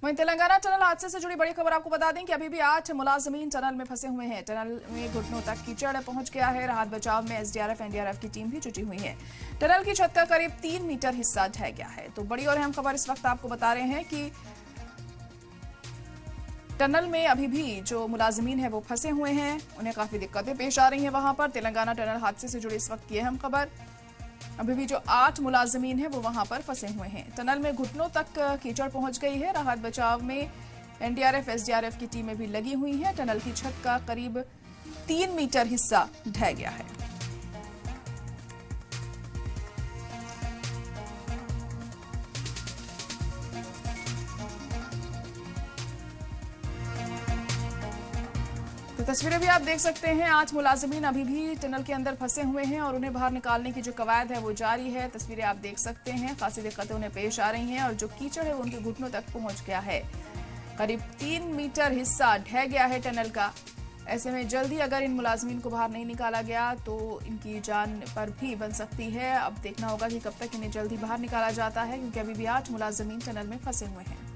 वहीं तेलंगाना टनल हादसे से जुड़ी बड़ी खबर आपको बता दें कि अभी भी 8 मुलाजमीन टनल में फंसे हुए हैं। टनल में घुटनों तक कीचड़ पहुंच गया है। राहत बचाव में एसडीआरएफ एनडीआरएफ की टीम भी जुटी हुई है। टनल की छत का करीब 3 मीटर हिस्सा ढह गया है। तो बड़ी और अहम खबर इस वक्त आपको बता रहे हैं कि टनल में अभी भी जो मुलाजमीन है वो फंसे हुए हैं, उन्हें काफी दिक्कतें पेश आ रही हैं। वहां पर तेलंगाना टनल हादसे से जुड़ी इस वक्त की अहम खबर, अभी भी जो 8 मुलाजमीन हैं वो वहां पर फंसे हुए हैं। टनल में घुटनों तक कीचड़ पहुंच गई है। राहत बचाव में एनडीआरएफ एसडीआरएफ की टीमें भी लगी हुई हैं। टनल की छत का करीब 3 मीटर हिस्सा ढह गया है। तो तस्वीरें भी आप देख सकते हैं। 8 मुलाजमीन अभी भी टनल के अंदर फंसे हुए हैं और उन्हें बाहर निकालने की जो कवायद है वो जारी है। तस्वीरें आप देख सकते हैं। खासी दिक्कतें उन्हें पेश आ रही हैं और जो कीचड़ है वो उनके घुटनों तक पहुंच गया है। करीब 3 मीटर हिस्सा ढह गया है टनल का। ऐसे में जल्दी अगर इन मुलाजमीन को बाहर नहीं निकाला गया तो इनकी जान पर भी बन सकती है। अब देखना होगा कि कब तक इन्हें जल्दी बाहर निकाला जाता है, क्योंकि अभी भी 8 मुलाजमीन टनल में फंसे हुए हैं।